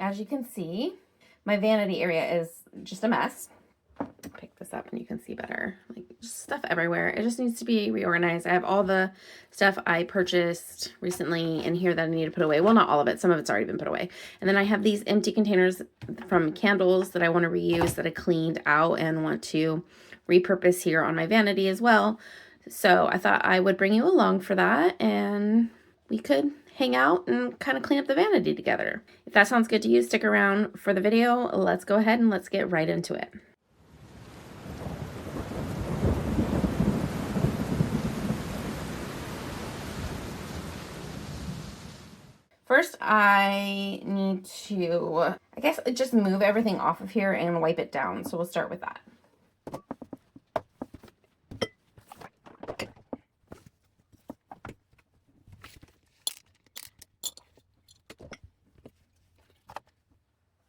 as you can see, my vanity area is just a mess. Pick this up and you can see better. Like, just stuff everywhere. It just needs to be reorganized. I have all the stuff I purchased recently in here that I need to put away. Well, not all of it. Some of it's already been put away. And then I have these empty containers from candles that I want to reuse that I cleaned out and want to repurpose here on my vanity as well. So I thought I would bring you along for that, and we could hang out and kind of clean up the vanity together. If that sounds good to you, stick around for the video. Let's go ahead and let's get right into it. First, I need to, I guess, just move everything off of here and wipe it down. So we'll start with that.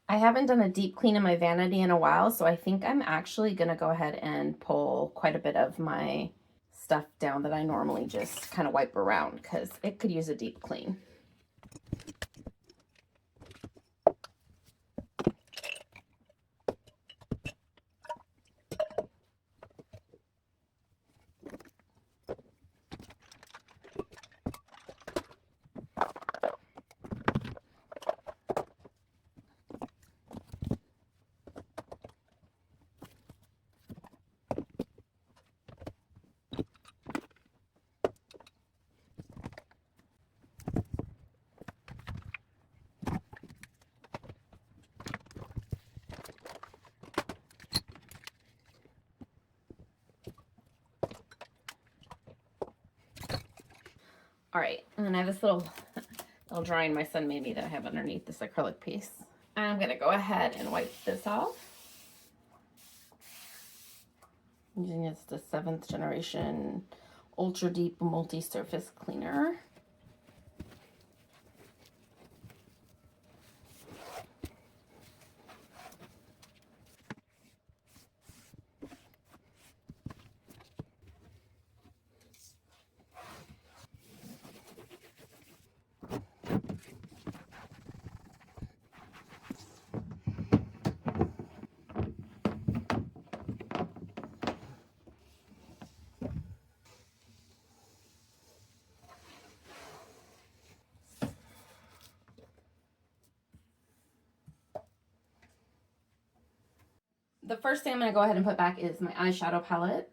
I haven't done a deep clean in my vanity in a while, so I think I'm actually going to go ahead and pull quite a bit of my stuff down that I normally just kind of wipe around because it could use a deep clean. All right, and then I have this little drawing my son made me that I have underneath this acrylic piece. I'm gonna go ahead and wipe this off. Using it's the 7th generation ultra deep multi-surface cleaner. The first thing I'm going to go ahead and put back is my eyeshadow palette.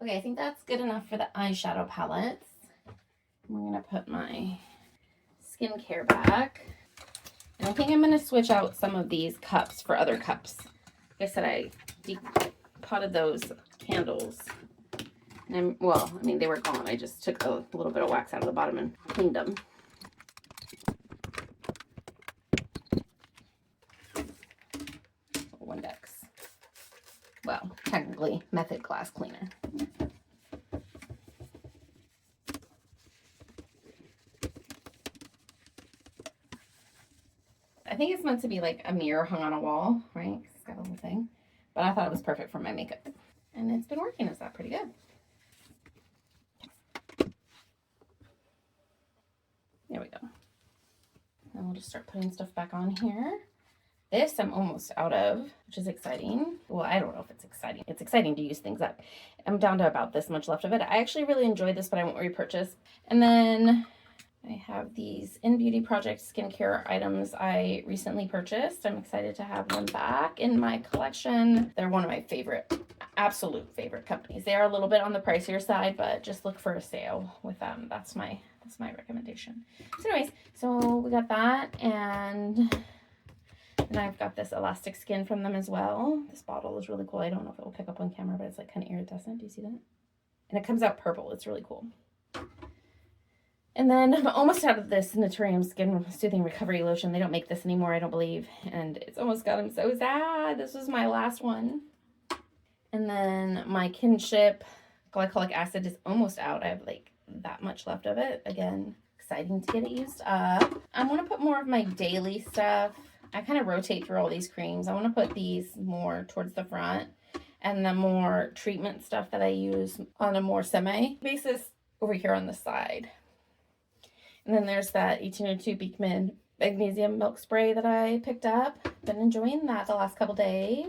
Okay, I think that's good enough for the eyeshadow palettes. I'm going to put my skincare back. And I think I'm going to switch out some of these cups for other cups. Like I said, I potted those candles. And well, I mean, they were gone. I just took a little bit of wax out of the bottom and cleaned them. One deck. basically method glass cleaner. I think it's meant to be like a mirror hung on a wall, right? It's got a little thing. But I thought it was perfect for my makeup. And it's been working. Is that pretty good? There we go. And we'll just start putting stuff back on here. This I'm almost out of, which is exciting. Well, I don't know if it's exciting. It's exciting to use things up. I'm down to about this much left of it. I actually really enjoyed this, but I won't repurchase. And then I have these In Beauty Project skincare items I recently purchased. I'm excited to have them back in my collection. They're one of my favorite, absolute favorite companies. They are a little bit on the pricier side, but just look for a sale with them. That's my recommendation. So anyways, so we got that, and I've got this elastic skin from them as well. This bottle is really cool. I don't know if it will pick up on camera, but it's like kind of iridescent. Do you see that? And it comes out purple. It's really cool. And then I'm almost out of this Naturium Skin Soothing Recovery Lotion. They don't make this anymore, I don't believe. And it's almost got them so sad. This was my last one. And then my Kinship glycolic acid is almost out. I have like that much left of it. Again, exciting to get it used up. I want to put more of my daily stuff. I kind of rotate through all these creams. I want to put these more towards the front, and the more treatment stuff that I use on a more semi basis over here on the side. And then there's that 1802 Beekman Magnesium Milk Spray that I picked up. Been enjoying that the last couple days.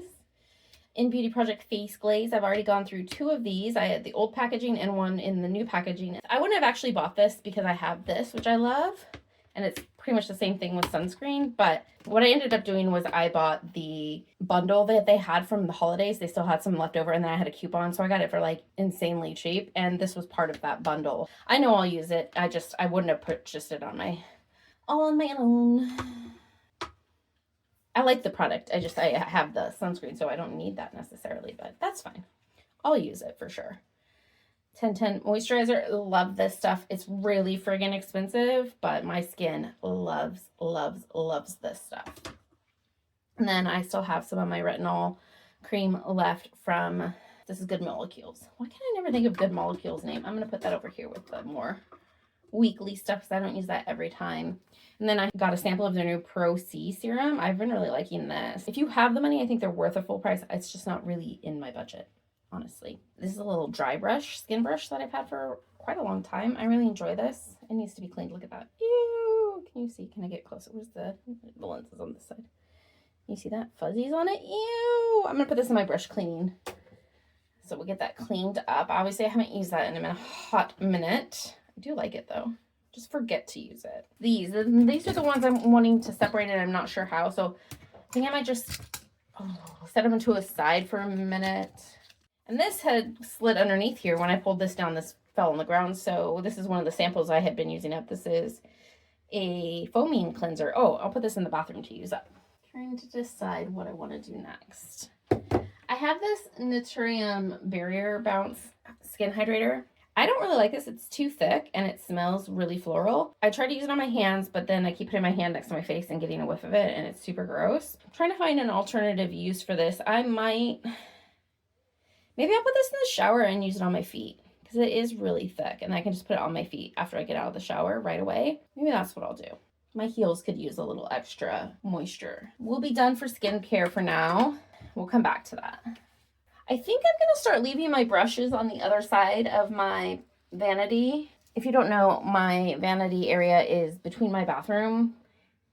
In Beauty Project Face Glaze, I've already gone through 2 of these. I had the old packaging and one in the new packaging. I wouldn't have actually bought this because I have this, which I love. And it's pretty much the same thing with sunscreen. But what I ended up doing was I bought the bundle that they had from the holidays. They still had some left over, and then I had a coupon. So I got it for like insanely cheap. And this was part of that bundle. I know I'll use it. I wouldn't have purchased it all on my own. I like the product. I have the sunscreen, so I don't need that necessarily, but that's fine. I'll use it for sure. 1010 moisturizer. Love this stuff. It's really friggin' expensive, but my skin loves this stuff. And then I still have some of my retinol cream left from, this is Good Molecules. Why can't I never think of Good Molecules' name? I'm going to put that over here with the more weekly stuff because I don't use that every time. And then I got a sample of their new Pro C serum. I've been really liking this. If you have the money, I think they're worth a full price. It's just not really in my budget, honestly. This is a little dry brush, skin brush that I've had for quite a long time. I really enjoy this. It needs to be cleaned. Look at that. Ew. Can you see? Can I get closer? Where's the lenses on this side? You see that? Fuzzies on it? Ew. I'm going to put this in my brush cleaning. So we'll get that cleaned up. Obviously, I haven't used that in a hot minute. I do like it though. Just forget to use it. These are the ones I'm wanting to separate, and I'm not sure how. So I think I might just set them to a side for a minute. And this had slid underneath here. When I pulled this down, this fell on the ground. So this is one of the samples I had been using up. This is a foaming cleanser. Oh, I'll put this in the bathroom to use up. Trying to decide what I want to do next. I have this Naturium Barrier Bounce Skin Hydrator. I don't really like this. It's too thick and it smells really floral. I tried to use it on my hands, but then I keep putting my hand next to my face and getting a whiff of it, and it's super gross. I'm trying to find an alternative use for this. Maybe I'll put this in the shower and use it on my feet because it is really thick, and I can just put it on my feet after I get out of the shower right away. Maybe that's what I'll do. My heels could use a little extra moisture. We'll be done for skincare for now. We'll come back to that. I think I'm going to start leaving my brushes on the other side of my vanity. If you don't know, my vanity area is between my bathroom,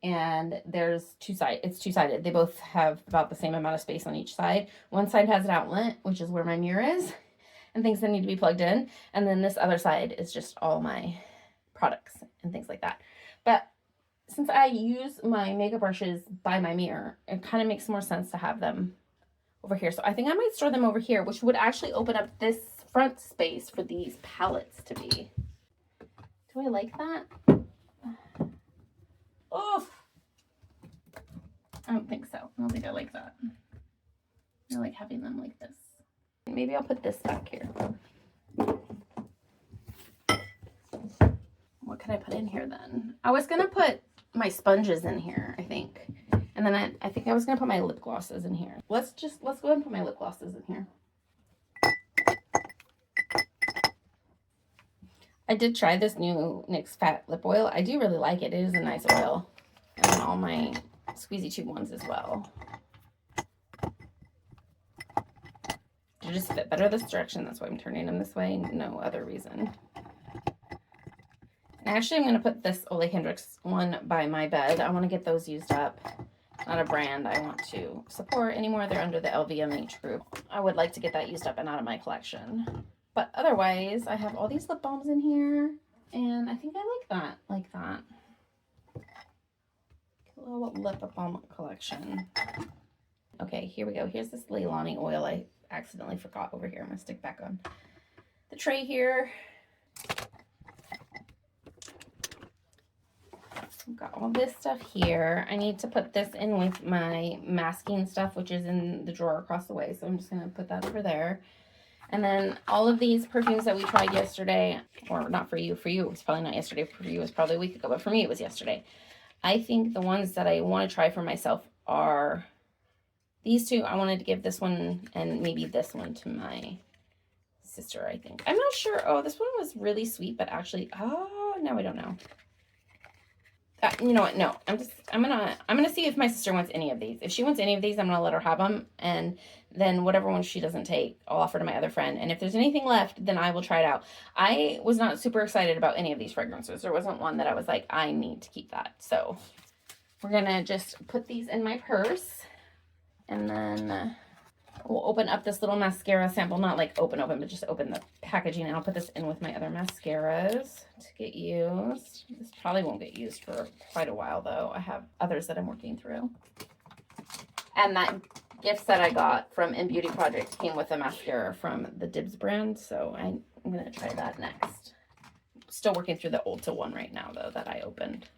and there's two sides. It's two-sided. They both have about the same amount of space on each side. One side has an outlet, which is where my mirror is, and things that need to be plugged in. And then this other side is just all my products and things like that. But since I use my makeup brushes by my mirror, it kind of makes more sense to have them over here. So I think I might store them over here, which would actually open up this front space for these palettes to be. Do I like that? Oh, I don't think so. I don't think I like that. I like having them like this. Maybe I'll put this back here. What can I put in here then? I was gonna put my sponges in here, I think. And then I think I was gonna put my lip glosses in here. Let's go ahead and put my lip glosses in here. I did try this new NYX Fat Lip Oil. I do really like it. It is a nice oil. And then all my squeezy tube ones as well. They just fit better this direction. That's why I'm turning them this way. No other reason. And actually, I'm going to put this Ole Hendrix one by my bed. I want to get those used up. Not a brand I want to support anymore. They're under the LVMH group. I would like to get that used up and out of my collection. But otherwise, I have all these lip balms in here. And I think I like that. Like that. A little lip balm collection. Okay, here we go. Here's this Leilani oil I accidentally forgot over here. I'm going to stick back on the tray here. I've got all this stuff here. I need to put this in with my masking stuff, which is in the drawer across the way. So I'm just going to put that over there. And then all of these perfumes that we tried yesterday, or not for you. For you, it was probably not yesterday. For you, it was probably a week ago. But for me, it was yesterday. I think the ones that I want to try for myself are these two. I wanted to give this one and maybe this one to my sister, I think. I'm not sure. Oh, this one was really sweet, but actually, oh, no, I don't know. You know what? No, I'm gonna see if my sister wants any of these. If she wants any of these, I'm gonna let her have them, and then whatever one she doesn't take, I'll offer to my other friend. And if there's anything left, then I will try it out. I was not super excited about any of these fragrances. There wasn't one that I was like, I need to keep that. So we're gonna just put these in my purse, and then we'll open up this little mascara sample. Not like open, but just open the packaging, and I'll put this in with my other mascaras to get used. This probably won't get used for quite a while, though. I have others that I'm working through. And that gift set I got from In Beauty Project came with a mascara from the Dibs brand, so I'm going to try that next. Still working through the Ulta one right now, though, that I opened.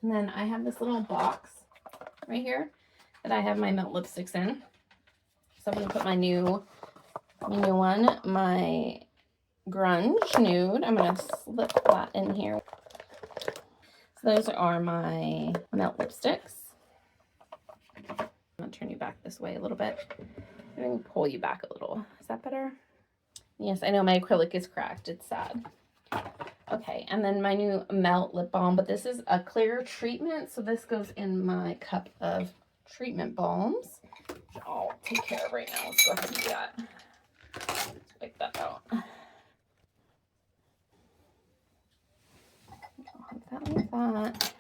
And then I have this little box right here that I have my Melt lipsticks in. So I'm going to put my new one, my Grunge Nude. I'm going to slip that in here. So those are my Melt lipsticks. I'm going to turn you back this way a little bit. I'm going to pull you back a little. Is that better? Yes, I know my acrylic is cracked. It's sad. Okay, and then my new Melt lip balm, but this is a clear treatment. So this goes in my cup of treatment balms. I'll take care of right now. Let's go ahead and do that. Let's pick that out. I'll have that like that.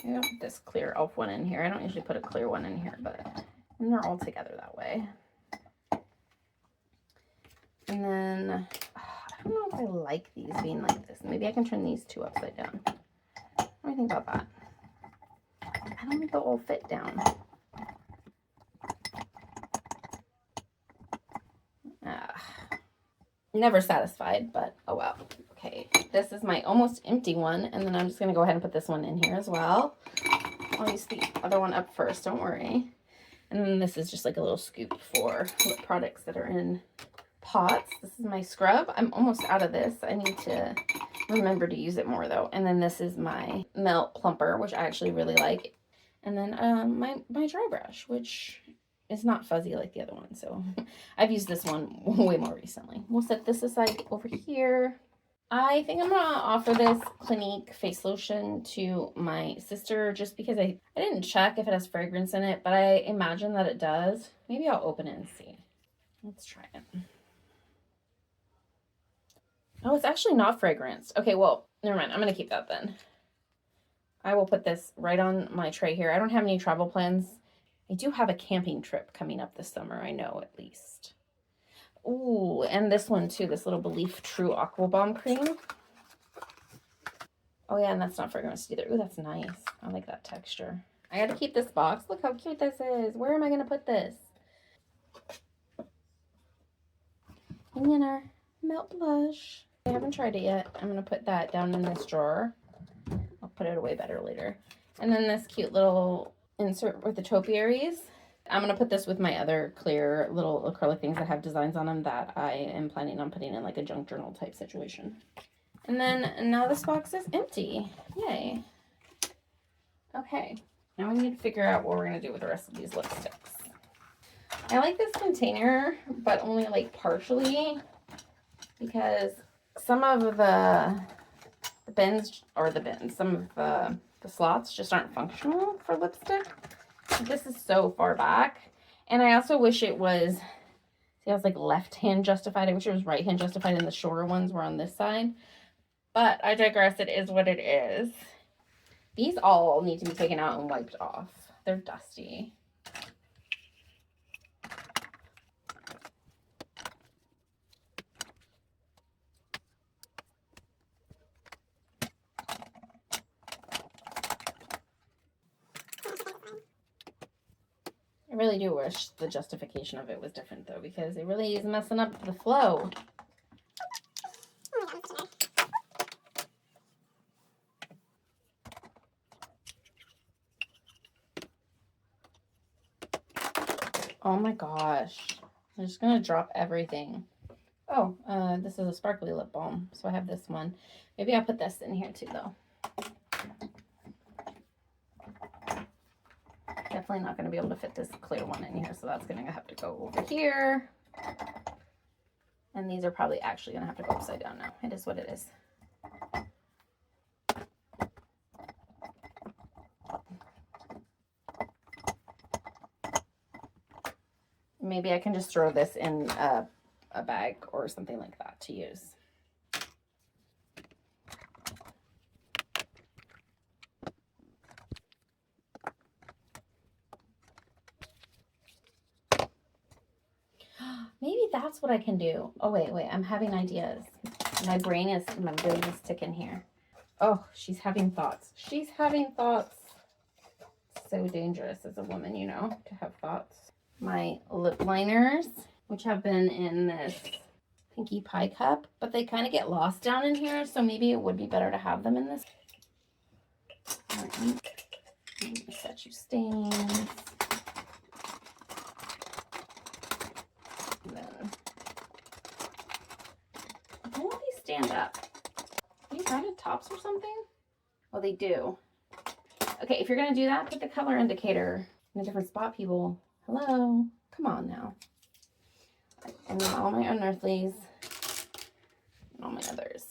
Maybe I'll put this clear elf one in here. I don't usually put a clear one in here, but and they're all together that way. And then I don't know if I like these being like this. Maybe I can turn these two upside down. What do you think about that? I don't think they'll all fit down. Never satisfied, but oh well. Okay, this is my almost empty one, and then I'm just going to go ahead and put this one in here as well. I'll use the other one up first, don't worry. And then this is just like a little scoop for lip products that are in pots. This is my scrub. I'm almost out of this. I need to remember to use it more though. And then this is my Melt Plumper, which I actually really like. And then my dry brush, which is not fuzzy like the other one. So I've used this one way more recently. We'll set this aside over here. I think I'm going to offer this Clinique face lotion to my sister just because I didn't check if it has fragrance in it, but I imagine that it does. Maybe I'll open it and see. Let's try it. Oh, it's actually not fragranced. Okay, well, never mind. I'm going to keep that then. I will put this right on my tray here. I don't have any travel plans. I do have a camping trip coming up this summer, I know at least. Ooh, and this one too, this little Belief True Aqua Bomb Cream. Oh yeah, and that's not fragrance either. Ooh, that's nice. I like that texture. I gotta keep this box. Look how cute this is. Where am I gonna put this? And then our Melt Blush. I haven't tried it yet. I'm gonna put that down in this drawer. I'll put it away better later. And then this cute little insert with the topiaries. I'm going to put this with my other clear little acrylic things that have designs on them that I am planning on putting in like a junk journal type situation. And then now this box is empty. Yay. Okay. Now we need to figure out what we're going to do with the rest of these lipsticks. I like this container, but only like partially. because some of the bins, some of the slots just aren't functional for lipstick. This is so far back. And I also wish it was, see, I was like left hand justified. I wish it was right hand justified and the shorter ones were on this side. But I digress, it is what it is. These all need to be taken out and wiped off. They're dusty. I really do wish the justification of it was different though, because it really is messing up the flow. Oh my gosh. I'm just gonna drop everything. Oh, this is a sparkly lip balm, so I have this one. Maybe I'll put this in here too though. Definitely not going to be able to fit this clear one in here, so that's going to have to go over here. And these are probably actually going to have to go upside down now. It is what it is. Maybe I can just throw this in a bag or something like that to use. Maybe that's what I can do. Oh, wait, I'm having ideas. My brain is ticking here. Oh, she's having thoughts. She's having thoughts. So dangerous as a woman, you know, to have thoughts. My lip liners, which have been in this Pinkie Pie cup, but they kind of get lost down in here, so maybe it would be better to have them in this. Set you stains. And then, why don't these stand up? Are these rounded tops or something? Oh, they do. Okay, if you're gonna do that, put the color indicator in a different spot, people. Hello, come on now. And then all my unearthlies and all my others.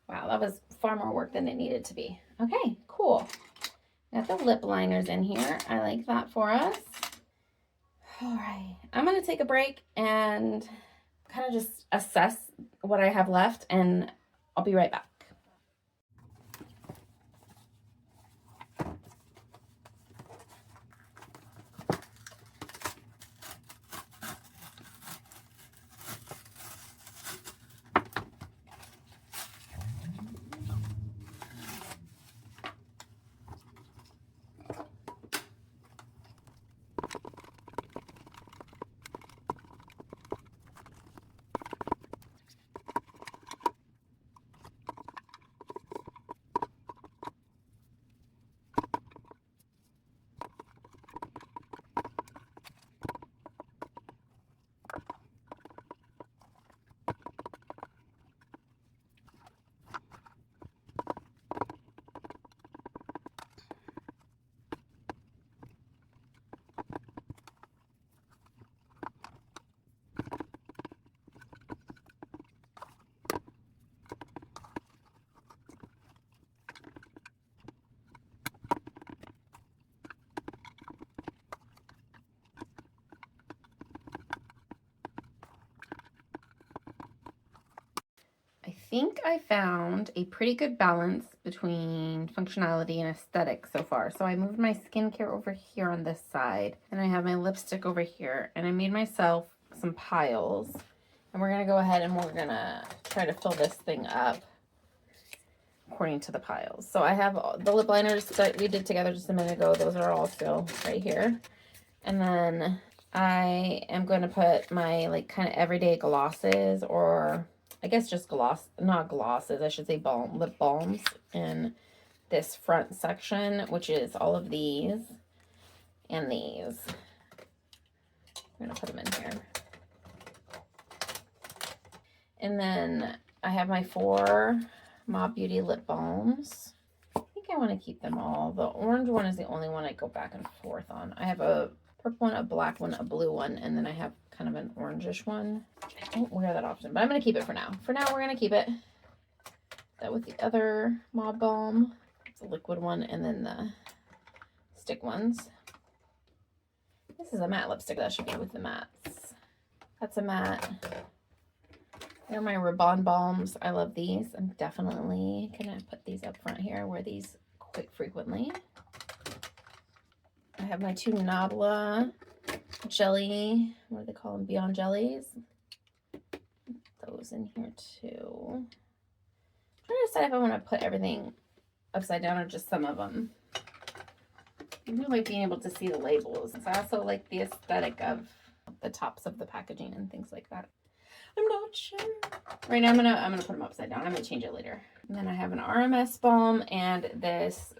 Wow, that was far more work than it needed to be. Okay, cool. Got the lip liners in here. I like that for us. All right, I'm gonna take a break and kind of just assess what I have left, and I'll be right back. I think I found a pretty good balance between functionality and aesthetic so far. So I moved my skincare over here on this side, and I have my lipstick over here, and I made myself some piles. And we're gonna go ahead and we're gonna try to fill this thing up according to the piles. So I have the lip liners that we did together just a minute ago. Those are all still right here. And then I am going to put my like kind of everyday glosses, or I guess just not glosses, I should say lip balms in this front section, which is all of these. and these. I'm going to put them in here. And then I have my 4 Mob Beauty lip balms. I think I want to keep them all. The orange one is the only one I go back and forth on. I have a purple one, a black one, a blue one, and then I have kind of an orangish one. I don't wear that often, but I'm going to keep it for now. For now, we're going to keep it. That with the other Mob Balm. It's a liquid one, and then the stick ones. This is a matte lipstick. That should be with the mattes. That's a matte. They're my Rabanne Balms. I love these. I'm definitely going to put these up front here. I wear these quite frequently. I have my 2 Nabla jelly, what do they call them? Beyond Jellies. Those in here too. I'm trying to decide if I want to put everything upside down or just some of them. I really like being able to see the labels. I also like the aesthetic of the tops of the packaging and things like that. I'm not sure. Right now I'm gonna put them upside down. I'm gonna change it later. And then I have an RMS balm and this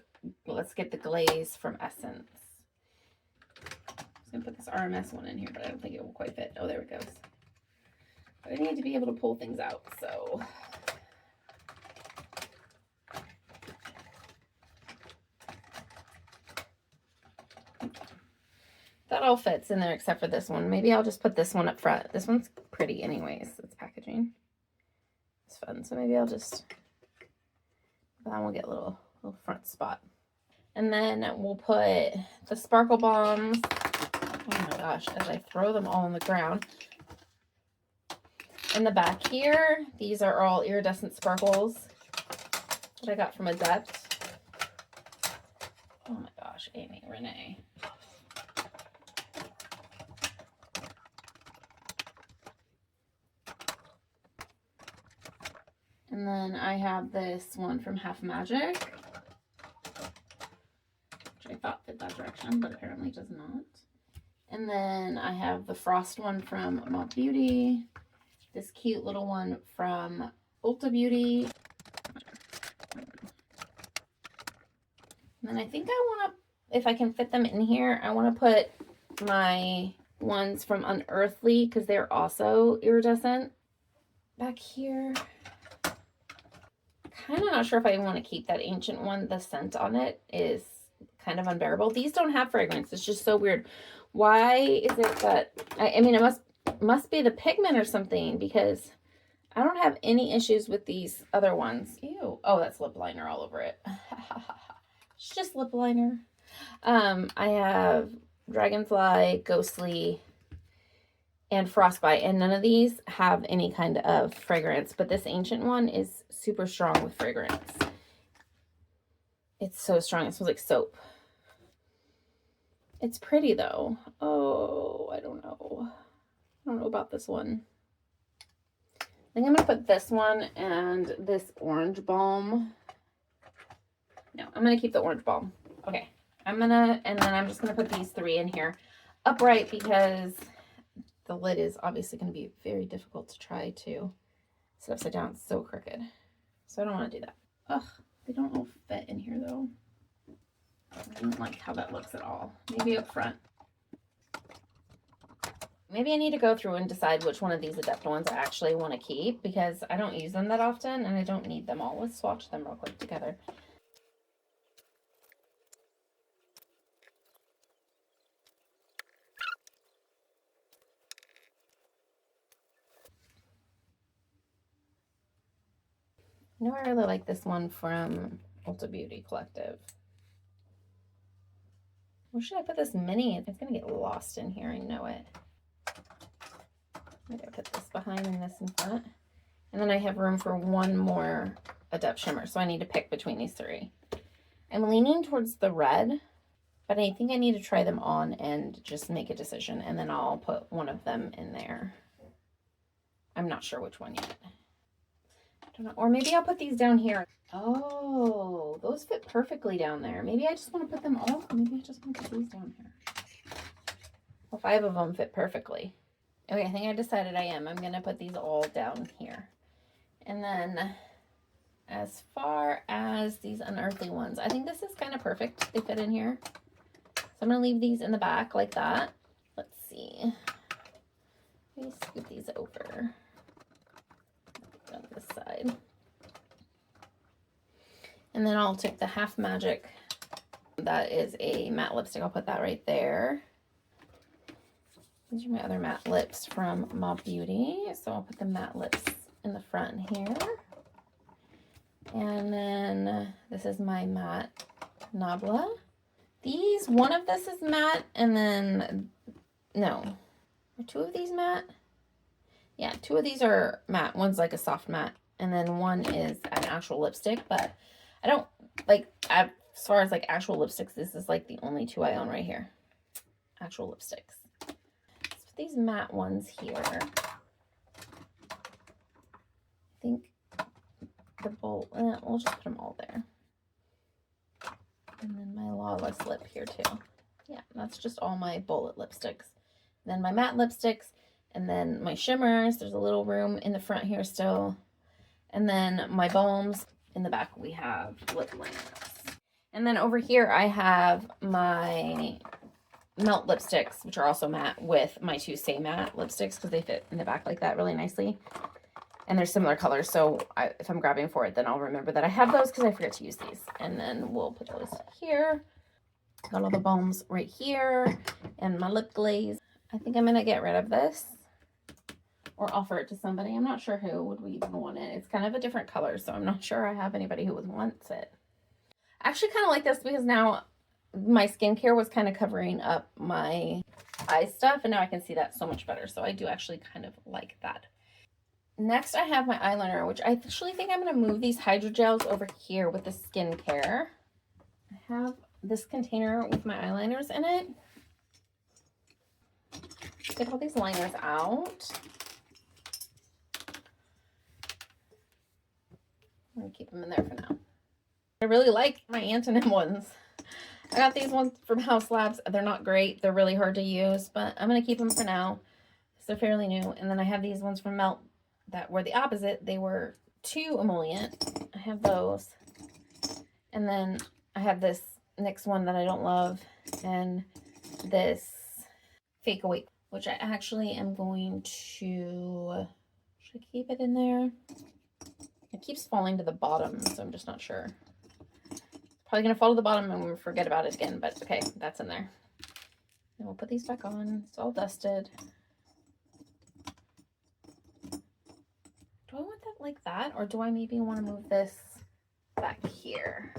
Let's Get the Glaze from Essence. I'm just gonna put this RMS one in here, but I don't think it will quite fit. Oh, there it goes. But I need to be able to pull things out, so. That all fits in there except for this one. Maybe I'll just put this one up front. This one's pretty anyways. It's packaging. It's fun. So maybe I'll just, that one will get a little front spot. And then we'll put the Sparkle Bombs. Oh my gosh, as I throw them all on the ground. In the back here, these are all iridescent sparkles that I got from Adept. Oh my gosh, Amy, Renee. And then I have this one from Half Magic, which I thought fit that direction, but apparently does not. And then I have the Frost one from Mob Beauty, this cute little one from Ulta Beauty. And then I think I want to, if I can fit them in here, I want to put my ones from Unearthly because they're also iridescent back here. Kind of not sure if I want to keep that ancient one. The scent on it is kind of unbearable. These don't have fragrance. It's just so weird. Why is it that, I mean, it must be the pigment or something because I don't have any issues with these other ones. Ew. Oh, that's lip liner all over it. It's just lip liner. I have Dragonfly, Ghostly, and Frostbite, and none of these have any kind of fragrance, but this ancient one is super strong with fragrance. It's so strong. It smells like soap. It's pretty though. Oh, I don't know. I don't know about this one. I think I'm gonna put this one and this orange balm. No, I'm gonna keep the orange balm. Okay, and then I'm just gonna put these 3 in here upright because the lid is obviously going to be very difficult to try to sit upside down. It's so crooked. So I don't want to do that. Ugh, they don't all fit in here though. I don't like how that looks at all. Maybe up front. Maybe I need to go through and decide which one of these Adept ones I actually want to keep because I don't use them that often and I don't need them all. Let's swatch them real quick together. I know I really like this one from Ulta Beauty Collective. Where should I put this mini? It's going to get lost in here. I know it. I'm going to put this behind and this in front. And then I have room for one more Adept shimmer. So I need to pick between these 3. I'm leaning towards the red, but I think I need to try them on and just make a decision. And then I'll put one of them in there. I'm not sure which one yet. I don't know. Or maybe I'll put these down here. Oh, those fit perfectly down there. Maybe I just want to put them all. Maybe I just want to put these down here. Well, 5 of them fit perfectly. Okay, I think I decided I am. I'm going to put these all down here. And then as far as these Unearthly ones, I think this is kind of perfect. They fit in here. So I'm going to leave these in the back like that. Let's see. Let me scoot these over on this side. And then I'll take the Half Magic. That is a matte lipstick. I'll put that right there. These are my other matte lips from Mob Beauty. So I'll put the matte lips in the front here. And then this is my matte Nabla. One of this is matte, and then, no. Are two of these matte? Yeah, two of these are matte. One's like a soft matte, and then one is an actual lipstick, but I don't, like, as far as like actual lipsticks, this is like the only two I own right here. Actual lipsticks. Let's put these matte ones here. I think the bowl, we'll just put them all there. And then my Lawless lip here too. Yeah, that's just all my bullet lipsticks. Then my matte lipsticks, and then my shimmers. There's a little room in the front here still. And then my balms. In the back we have lip liners. And then over here I have my Melt lipsticks, which are also matte, with my two Stay Matte lipsticks because they fit in the back like that really nicely. And they're similar colors, so if I'm grabbing for it, then I'll remember that I have those because I forget to use these. And then we'll put those here. Got all the balms right here, and my lip glaze. I think I'm going to get rid of this or offer it to somebody. I'm not sure who would even want it. It's kind of a different color, so I'm not sure I have anybody who would want it. I actually kind of like this because now my skincare was kind of covering up my eye stuff, and now I can see that so much better. So I do actually kind of like that. Next, I have my eyeliner, which I actually think I'm going to move these hydrogels over here with the skincare. I have this container with my eyeliners in it. Get all these liners out. I'm going to keep them in there for now. I really like my Antonym ones. I got these ones from House Labs. They're not great. They're really hard to use, but I'm going to keep them for now. They're fairly new. And then I have these ones from Melt that were the opposite. They were too emollient. I have those. And then I have this NYX one that I don't love, and this Fake Awake, which I actually am going to, should I keep it in there? It keeps falling to the bottom, so I'm just not sure. Probably going to fall to the bottom and we'll forget about it again, but okay, that's in there. And we'll put these back on. It's all dusted. Do I want that like that, or do I maybe want to move this back here?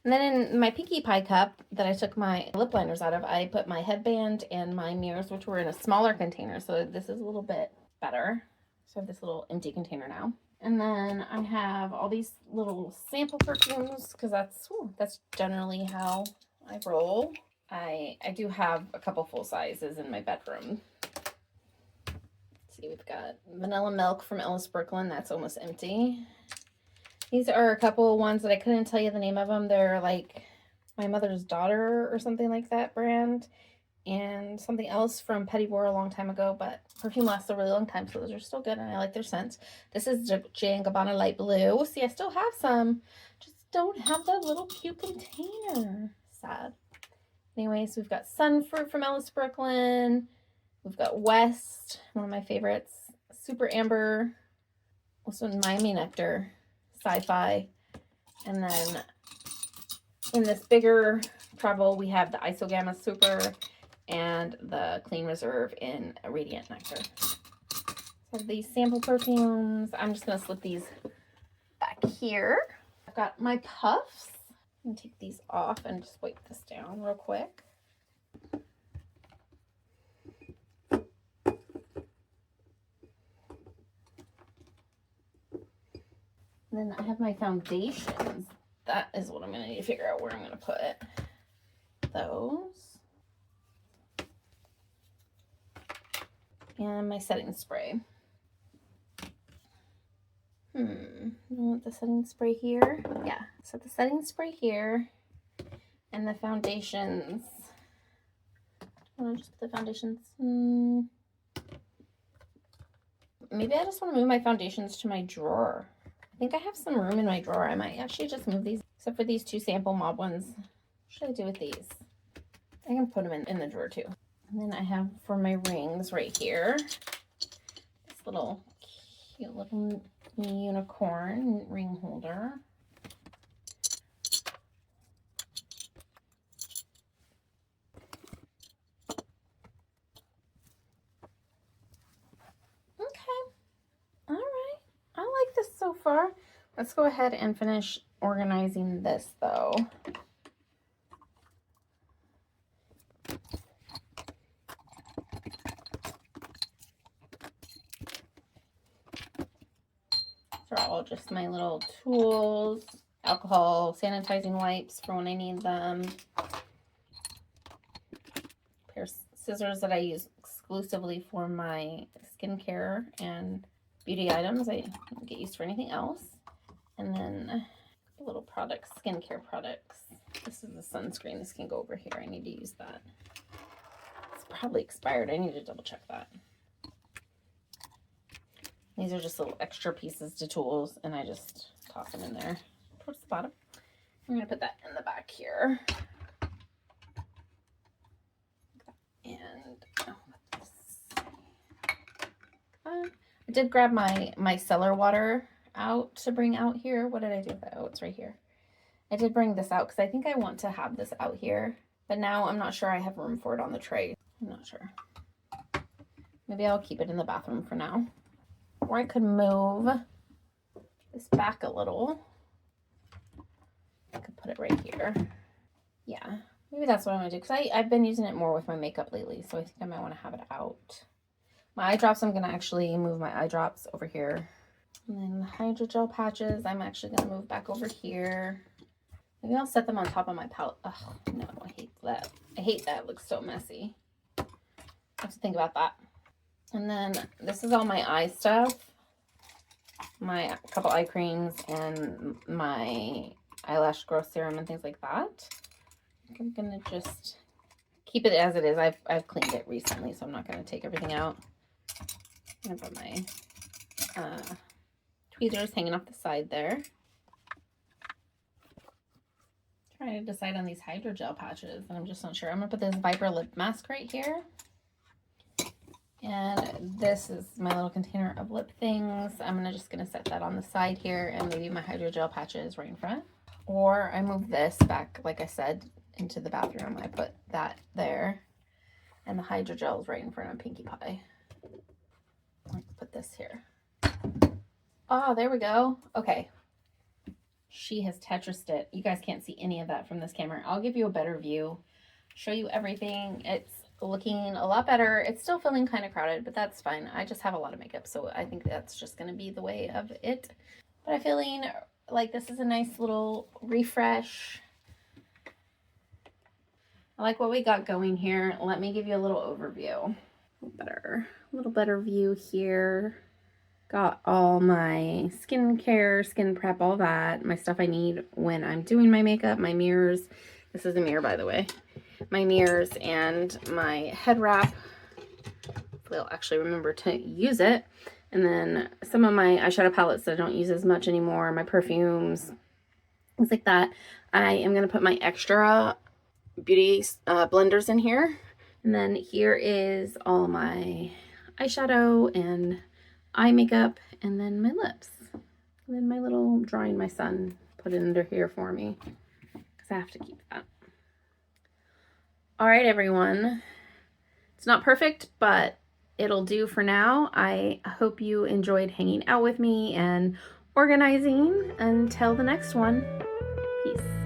And then in my Pinkie Pie cup that I took my lip liners out of, I put my headband and my mirrors, which were in a smaller container. So this is a little bit better. So I have this little empty container now. And then I have all these little sample perfumes because that's generally how I roll. I do have a couple full sizes in my bedroom. We've got Vanilla Milk from Ellis Brooklyn. That's almost empty. These are a couple ones that I couldn't tell you the name of them. They're like My Mother's Daughter or something like that brand. And something else from Petit Bour a long time ago. But perfume lasts a really long time, so those are still good, and I like their scents. This is J & Gabbana Light Blue. See, I still have some. Just don't have the little cute container. Sad. Anyways, we've got Sunfruit from Ellis Brooklyn. We've got West, one of my favorites. Super Amber. Also Miami Nectar. Sci-Fi. And then in this bigger travel, we have the Isogamma Super and the Clean Reserve in Radiant Nectar. So these sample perfumes, I'm just going to slip these back here. I've got my puffs. I'm going to take these off and just wipe this down real quick. And then I have my foundations. That is what I'm going to need to figure out where I'm going to put those. And my setting spray. I want the setting spray here. Yeah, so the setting spray here. And the foundations. I want to just put the foundations. Maybe I just want to move my foundations to my drawer. I think I have some room in my drawer. I might actually just move these. Except for these 2 sample mob ones. What should I do with these? I can put them in the drawer too. And then I have for my rings right here, this little cute little unicorn ring holder. Okay, all right. I like this so far. Let's go ahead and finish organizing this though. These are all just my little tools, alcohol, sanitizing wipes for when I need them. A pair of scissors that I use exclusively for my skincare and beauty items. I don't get used for anything else. And then little products, skincare products. This is the sunscreen. This can go over here. I need to use that. It's probably expired. I need to double check that. These are just little extra pieces to tools, and I just toss them in there towards the bottom. I'm going to put that in the back here. And I did grab my cellar water out to bring out here. What did I do with that? Oh, it's right here. I did bring this out because I think I want to have this out here, but now I'm not sure I have room for it on the tray. I'm not sure. Maybe I'll keep it in the bathroom for now. Or I could move this back a little. I could put it right here. Yeah, maybe that's what I'm gonna do because I've been using it more with my makeup lately, so I think I might want to have it out. My eye drops, I'm gonna actually move my eye drops over here. And then the hydrogel patches, I'm actually gonna move back over here. Maybe I'll set them on top of my palette. Oh, no, I hate that. I hate that. It looks so messy. I have to think about that. And then this is all my eye stuff. My couple eye creams and my eyelash growth serum and things like that. I'm going to just keep it as it is. I've cleaned it recently, so I'm not going to take everything out. I'm going to put my tweezers hanging off the side there. Trying to decide on these hydrogel patches, and I'm just not sure. I'm going to put this Viper lip mask right here. And this is my little container of lip things. I'm just going to set that on the side here, and maybe my hydrogel patches right in front. Or I move this back, like I said, into the bathroom. I put that there, and the hydrogel is right in front of Pinkie Pie. Let's put this here. Oh, there we go. Okay. She has Tetrised it. You guys can't see any of that from this camera. I'll give you a better view, show you everything. It's looking a lot better. It's still feeling kind of crowded, but that's fine. I just have a lot of makeup, so I think that's just going to be the way of it. But I'm feeling like this is a nice little refresh. I like what we got going here. Let me give you a little overview. A little better view here. Got all my skincare, skin prep, all that. My stuff I need when I'm doing my makeup, my mirrors. This is a mirror, by the way. My mirrors and my head wrap. Hopefully I'll actually remember to use it. And then some of my eyeshadow palettes that I don't use as much anymore, my perfumes, things like that. I am going to put my extra beauty blenders in here. And then here is all my eyeshadow and eye makeup, and then my lips. And then my little drawing my son put it under here for me because I have to keep that. All right, everyone. It's not perfect, but it'll do for now. I hope you enjoyed hanging out with me and organizing. Until the next one, peace.